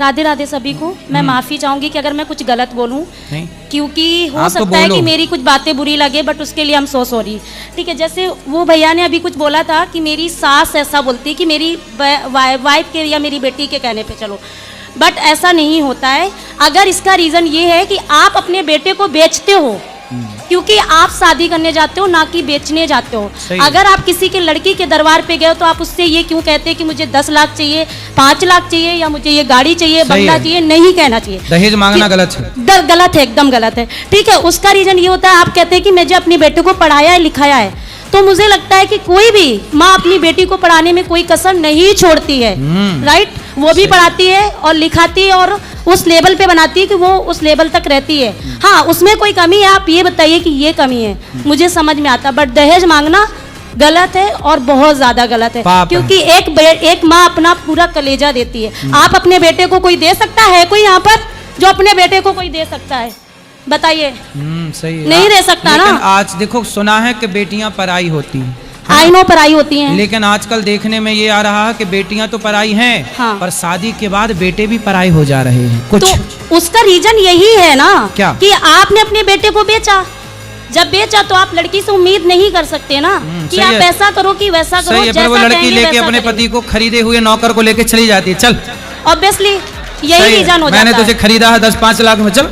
राधे राधे सभी को। मैं माफ़ी चाहूँगी कि अगर मैं कुछ गलत बोलूँ, क्योंकि हो सकता है कि मेरी कुछ बातें बुरी लगे, बट उसके लिए हम सो सॉरी। ठीक है, जैसे वो भैया ने अभी कुछ बोला था कि मेरी सास ऐसा बोलती है कि मेरी वाइफ के या मेरी बेटी के कहने पे चलो, बट ऐसा नहीं होता है। अगर इसका रीज़न ये है कि आप अपने बेटे को बेचते हो, क्योंकि आप शादी करने जाते हो ना कि बेचने जाते हो। अगर आप किसी के लड़की के दरबार पे गए हो तो आप उससे ये क्यों कहते हैं कि मुझे 10 लाख चाहिए, 5 लाख चाहिए, या मुझे ये गाड़ी चाहिए, बंगला चाहिए? नहीं कहना चाहिए। दहेज मांगना गलत है, गलत है, एकदम गलत है। ठीक है, उसका रीजन ये होता है, आप कहते हैं कि मुझे अपने बेटे को पढ़ाया है, लिखाया है, तो मुझे लगता है कि कोई भी माँ अपनी बेटी को पढ़ाने में कोई कसर नहीं छोड़ती है। राइट, वो भी पढ़ाती है और लिखाती है और उस लेवल पे बनाती है कि वो उस लेवल तक रहती है। हाँ, उसमें कोई कमी है, आप ये बताइए कि ये कमी है, मुझे समझ में आता। बट दहेज मांगना गलत है और बहुत ज्यादा गलत है, क्योंकि एक माँ अपना पूरा कलेजा देती है। आप अपने बेटे को कोई दे सकता है? कोई यहाँ पर जो अपने बेटे को कोई दे सकता है? बताइए। सही है, नहीं दे सकता ना। आज देखो, सुना है कि बेटियां पराई होती हैं। आई नो, पराई होती हैं, लेकिन आजकल देखने में ये आ रहा है कि बेटियां तो पराई हैं, हाँ, पर शादी के बाद बेटे भी पराई हो जा रहे हैं कुछ। तो उसका रीजन यही है ना, क्या? कि आपने अपने बेटे को बेचा। जब बेचा तो आप लड़की से उम्मीद नहीं कर सकते ना कि आप ऐसा करो कि वैसा करो। सही है, पर वो लड़की लेके अपने पति को खरीदे हुए नौकर को लेके चली जाती है। चल, ऑब्वियसली यही रीजन हो जाता है। मैंने तुझे खरीदा है 10-5 लाख में, चल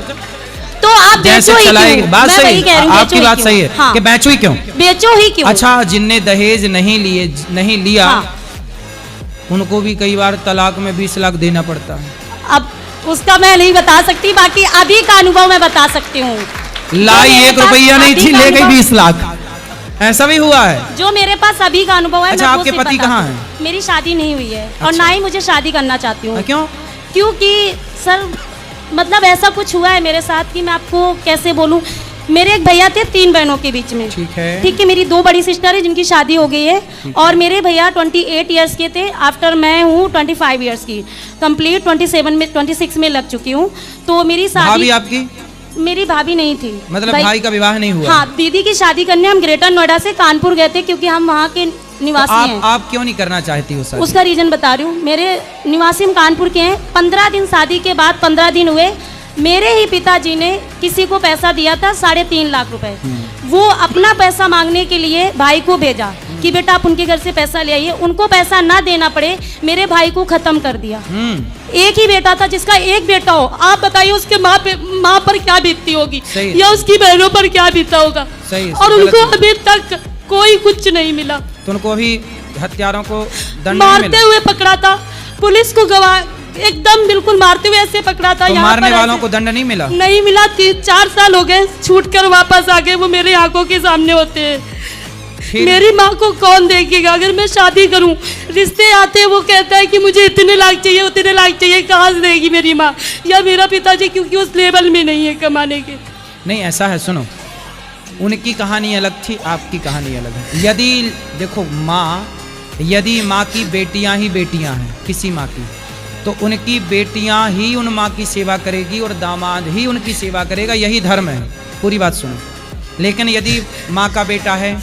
तो आप बेचो ही क्यों? बात सही है, आपकी बात सही है। हाँ, कि बेचो ही क्यों? बेचो ही क्यों? अच्छा, जिनने दहेज नहीं लिया, हाँ, उनको भी कई बार तलाक में 20 लाख देना पड़ता है। अब उसका मैं नहीं बता सकती, बाकी अभी का अनुभव मैं बता सकती हूँ। लाई 1 रुपया नहीं थी, ले गई 20 लाख, ऐसा भी हुआ है जो मेरे पास अभी का अनुभव है। अच्छा, आपके पति कहाँ हैं? मेरी शादी नहीं हुई है और ना ही मुझे शादी करना चाहती हूँ। क्यों? क्योंकि सर, मतलब ऐसा कुछ हुआ है मेरे साथ कि मैं आपको कैसे बोलूं। मेरे एक भैया थे 3 बहनों के बीच में। ठीक है, मेरी 2 बड़ी सिस्टर है जिनकी शादी हो गई है, और मेरे भैया 28 इयर्स के थे। आफ्टर मैं हूँ 25 इयर्स की, कंप्लीट 26 में लग चुकी हूँ। तो मेरी शादी, आपकी मेरी भाभी नहीं थी, मतलब भाई का विवाह नहीं हुआ? हाँ, दीदी की शादी करने हम ग्रेटर नोएडा से कानपुर गए थे, क्योंकि हम वहाँ के निवासी हैं। आप क्यों नहीं करना चाहती हो शादी? उसका रीजन बता रही हूँ। मेरे निवासी हम कानपुर के हैं। 15 दिन शादी के बाद 15 दिन हुए, मेरे ही पिताजी ने किसी को पैसा दिया था 3.5 लाख रुपए। वो अपना पैसा मांगने के लिए भाई को भेजा कि बेटा आप उनके घर से पैसा ले आइए। उनको पैसा ना देना पड़े, मेरे भाई को खत्म कर दिया। एक ही बेटा था, जिसका एक बेटा हो, आप बताइए उसके माँ पर क्या बीतती होगी, या उसकी बहनों पर क्या बीता होगा। और उनको अभी तक कोई कुछ नहीं मिला। तो उनको अभी हत्यारों को दंड मारते हुए पकड़ा था, पुलिस को गवाह एकदम बिल्कुल मारते हुए ऐसे पकड़ा था। तो मारने वालों को दंड नहीं मिला? नहीं मिला। 3-4 साल हो गए, छूट कर वापस आ गए। वो मेरे आंखों के सामने होते हैं। मेरी माँ को कौन देखेगा? अगर मैं शादी करूं, रिश्ते आते हैं, वो कहता है कि मुझे इतने लाख चाहिए, उतने लाख चाहिए। कहाँ से देगी मेरी माँ या मेरा पिताजी? क्योंकि उस लेवल में नहीं है कमाने के। नहीं, ऐसा है, सुनो, उनकी कहानी अलग थी, आपकी कहानी अलग है। यदि देखो, यदि माँ की बेटियां ही बेटियां हैं किसी माँ की, तो उनकी बेटियां ही उन माँ की सेवा करेगी और दामाद ही उनकी सेवा करेगा, यही धर्म है। पूरी बात सुनो। लेकिन यदि माँ का बेटा है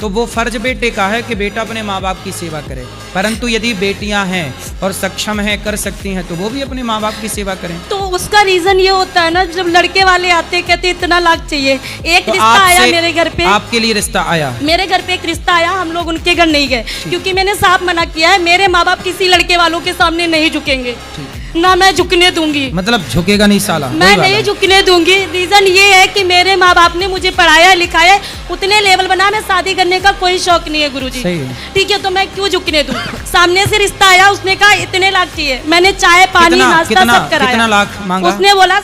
तो वो फर्ज बेटे का है कि बेटा अपने माँ बाप की सेवा करे, परंतु यदि बेटियां हैं और सक्षम हैं, कर सकती हैं, तो वो भी अपने माँ बाप की सेवा करें। तो उसका रीजन ये होता है ना, जब लड़के वाले आते कहते इतना लाख चाहिए। एक तो रिश्ता आया मेरे घर पे, आपके लिए रिश्ता आया, मेरे घर पे एक रिश्ता आया, हम लोग उनके घर नहीं गए, क्योंकि मैंने साफ मना किया है, मेरे माँ बाप किसी लड़के वालों के सामने नहीं झुकेंगे, ना मैं झुकने दूंगी। मतलब झुकेगा नहीं साला? मैं नहीं झुकने दूंगी। रीजन ये है कि मेरे माँ बाप ने मुझे पढ़ाया लिखाया, उतने लेवल बना, मैं शादी करने का कोई शौक नहीं है गुरुजी। ठीक है, तो मैं क्यों झुकने दूं? सामने से रिश्ता आया, उसने कहा इतने लाख चाहिए, मैंने चाय पानी नाश्ता सब कराया। कितना लाख मांगा? उसने बोला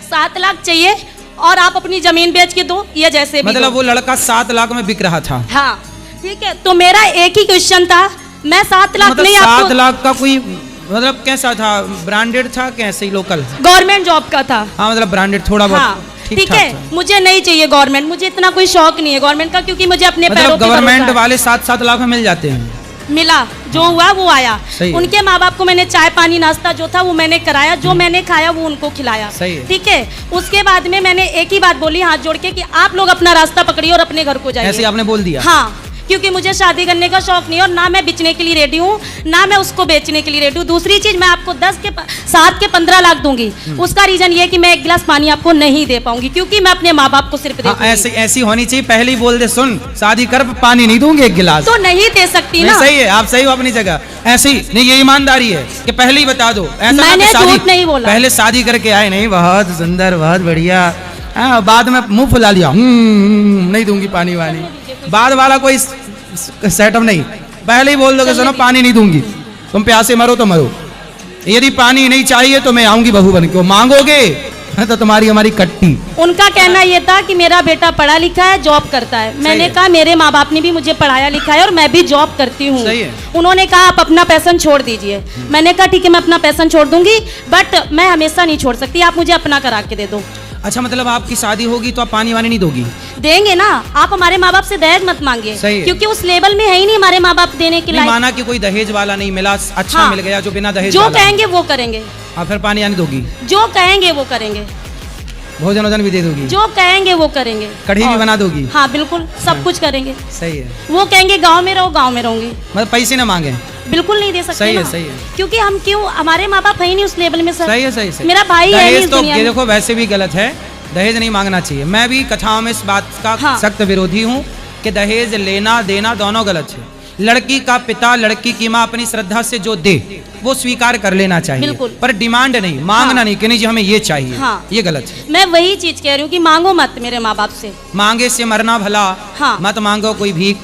7 लाख चाहिए और आप अपनी जमीन बेच के दो, ये जैसे भी। मतलब वो लड़का 7 लाख में बिक रहा था? हाँ, ठीक है। तो मेरा एक ही क्वेश्चन था, मैं 7 लाख नहीं, 7 लाख का कोई मतलब कैसा था? ब्रांडेड था कैसे? लोकल गवर्नमेंट जॉब का था। हाँ, मतलब ब्रांडेड थोड़ा बहुत। हाँ, ठीक है। मुझे नहीं चाहिए गवर्नमेंट, मुझे इतना कोई शौक नहीं है गवर्नमेंट का, क्योंकि मुझे अपने पैरों पे गवर्नमेंट वाले 7-7 लाख में मिल जाते हैं। मिला, जो हुआ वो आया। उनके माँ बाप को मैंने चाय पानी नाश्ता जो था वो मैंने कराया, जो मैंने खाया वो उनको खिलाया। ठीक है। उसके बाद में मैंने एक ही बात बोली हाथ जोड़ के कि आप लोग अपना रास्ता पकड़िए और अपने घर को जाइए। ऐसे आपने बोल दिया? हाँ, क्योंकि मुझे शादी करने का शौक नहीं है और ना मैं बेचने के लिए रेडी हूँ, ना मैं उसको बेचने के लिए रेडी हूँ। दूसरी चीज, मैं आपको 7 के 15 लाख दूंगी, उसका रीजन ये है कि मैं एक गिलास पानी आपको नहीं दे पाऊंगी, क्योंकि मैं अपने माँ बाप को सिर्फ दे दूंगी। ऐसी होनी चाहिए, पहले ही बोल दे सुन शादी कर, पानी नहीं दूंगी एक गिलास, तो नहीं दे सकती ना। सही है, आप सही हो अपनी जगह, ऐसी नहीं, ये ईमानदारी है कि पहले ही बता दो। ऐसा मैंने झूठ नहीं बोला, पहले शादी करके आए नहीं, बहुत सुंदर बहुत बढ़िया, बाद में मुंह फुला लिया, नहीं दूंगी पानी वानी, बाद वाला कोई सेटअप नहीं, पहले ही बोल दो कि सुनो पानी नहीं दूंगी, तुम प्यासे मरो तो मरो, यदि पानी नहीं चाहिए तो मैं आऊंगी बहू बन के, मांगोगे तो तुम्हारी हमारी कट्टी। उनका कहना यह था कि मेरा बेटा पढ़ा लिखा है, जॉब करता है। मैंने कहा मेरे माँ बाप ने भी मुझे पढ़ाया लिखा है और मैं भी जॉब करती हूँ। उन्होंने कहा आप अपना पैशन छोड़ दीजिए। मैंने कहा ठीक है मैं अपना पैशन छोड़ दूंगी, बट मैं हमेशा नहीं छोड़ सकती, आप मुझे अपना करा के दे दो। अच्छा, मतलब आपकी शादी होगी तो आप पानी वानी नहीं दोगी? देंगे ना, आप हमारे माँ बाप से दहेज मत मांगिए, क्योंकि उस लेवल में है ही नहीं हमारे माँ बाप देने के लायक। माना कि कोई दहेज वाला नहीं मिला, अच्छा हाँ, मिल गया जो बिना दहेज जो वाला, कहेंगे वो करेंगे। आप फिर पानी वानी दोगी? जो कहेंगे वो करेंगे, भोजन वोजन भी दे दोगी? जो कहेंगे वो करेंगे, कढ़ी भी बना दोगी? हाँ बिल्कुल, सब कुछ करेंगे। सही है। वो कहेंगे गाँव में रहो, गाँव में रहूंगी। मतलब पैसे ना मांगे? बिल्कुल नहीं दे सकते। सही है, सही है। क्योंकि हम क्यों, हमारे माँ बाप है ही नहीं उस लेवल में सर। सही है, सही है। मेरा भाई है नहीं इस तो दुनिया में। देखो वैसे भी गलत है, दहेज नहीं मांगना चाहिए। मैं भी कथाओं में इस बात का सख्त विरोधी हूँ कि दहेज लेना देना दोनों गलत है। लड़की का पिता लड़की की माँ अपनी श्रद्धा से जो दे वो स्वीकार कर लेना चाहिए, पर डिमांड नहीं, मांगना नहीं कि नहीं जी हमें ये चाहिए, ये गलत है। मैं वही चीज कह रही हूँ कि मांगो मत मेरे माँ बाप से। मांगे से मरना भला, मत मांगो कोई भीख,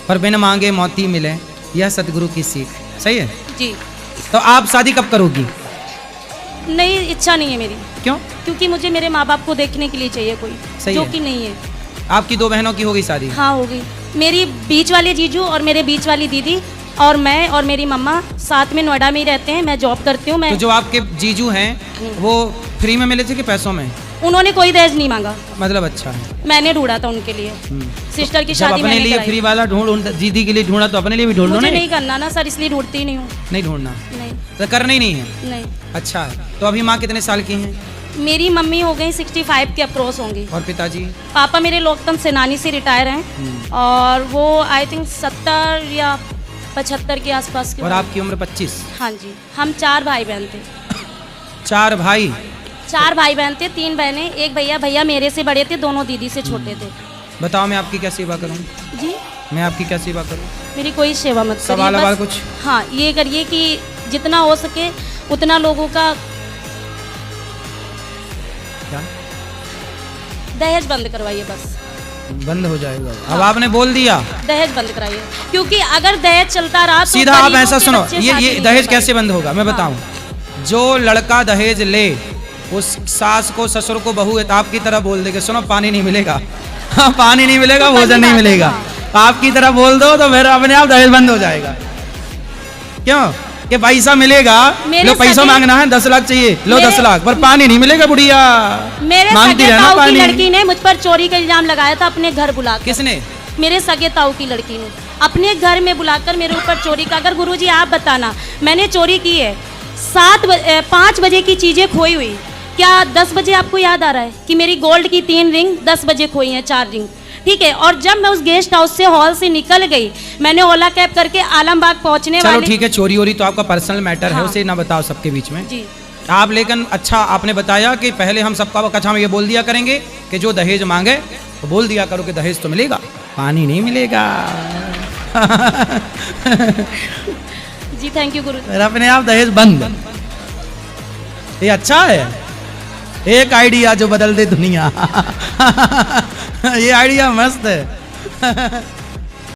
पर बिन मांगे मौती मिले, यह सतगुरु की सीख। सही है जी। तो आप शादी कब करोगी? नहीं, इच्छा नहीं है मेरी। क्यों? क्योंकि मुझे मेरे माँ बाप को देखने के लिए चाहिए कोई, जो कि नहीं है। आपकी 2 बहनों की हो गई शादी? हाँ हो गई। मेरी बीच वाले जीजू और मेरे बीच वाली दीदी और मैं और मेरी मम्मा साथ में नोएडा में ही रहते हैं। मैं जॉब करती हूँ। तो जो आपके जीजू हैं वो फ्री में मिले थे कि पैसों में? उन्होंने कोई दहेज नहीं मांगा। मतलब अच्छा है। मैंने ढूंढा था उनके लिए, सिस्टर की शादी अपने लिए फ्री वाला ढूंढ, दीदी के लिए ढूंढा तो अपने लिए भी ढूंढ लो। मुझे नहीं करना ना सर, इसलिए ढूंढती नहीं हूँ। नहीं ढूंढना? नहीं, तो करना ही नहीं है? नहीं। अच्छा है। तो अभी माँ कितने साल की हैं? मेरी मम्मी हो गई 65 के अप्रोच होंगी। और पिताजी? पापा मेरे लोकतंत्र सेनानी से रिटायर हैं और वो आई थिंक 70 या 75 के आसपास के। और आपकी उम्र 25? हाँ जी। हम 4 भाई बहन थे। 4 भाई? 4 भाई बहन थे, 3 बहनें, एक भैया। भैया मेरे से बड़े थे, दोनों दीदी से छोटे थे। बताओ मैं आपकी क्या सेवा करूं? जी, मैं आपकी क्या सेवा करूं? मेरी कोई सेवा मत करिए। सवाल कुछ? हाँ, ये करिए कि जितना हो सके उतना लोगों का क्या दहेज बंद करवाइए, बस बंद हो जाएगा। हाँ। अब आपने बोल दिया दहेज बंद कराइए, क्योंकि अगर दहेज चलता रहा तो सीधा आप ऐसा सुनो, ये दहेज कैसे बंद होगा मैं बताऊं। जो लड़का दहेज ले उस सास को ससुर को बहू आपकी तरह बोल देगा सुनो पानी नहीं मिलेगा, पानी नहीं मिलेगा, भोजन नहीं मिलेगा, आपकी तरह बोल दो तो फिर अपने आप दहेज बंद हो जाएगा। क्यों कि पैसा मिलेगा, लो पैसा मांगना है 10 लाख चाहिए, लो 10 लाख, पर पानी नहीं मिलेगा बुढ़िया। मेरे सगे ताऊ की लड़की ने मुझ पर चोरी का इल्जाम लगाया था अपने घर बुलाकर। किसने? मेरे सगे ताऊ की लड़की ने अपने घर में बुलाकर मेरे ऊपर चोरी का। अगर गुरुजी आप बताना, मैंने चोरी की है 5 बजे की चीजें खोई हुई, क्या 10 बजे आपको याद आ रहा है कि मेरी गोल्ड की 3 रिंग 10 बजे खोई हैं, 4 रिंग, ठीक है। और जब मैं उस गेस्ट हाउस से हॉल से निकल गई, मैंने ओला कैब करके आलमबाग पहुंचने वाले। चलो ठीक है, चोरी वोरी तो आपका पर्सनल मैटर है, उसे ना बताओ सबके बीच में जी। आप लेकिन अच्छा आपने बताया कि पहले हम सबका कथा में ये बोल दिया करेंगे कि जो दहेज मांगे तो बोल दिया करो कि दहेज तो मिलेगा, पानी नहीं मिलेगा। जी थैंक यू गुरु। अपने आप दहेज बंद, ये अच्छा है, एक आइडिया जो बदल दे दुनिया। ये आइडिया मस्त है।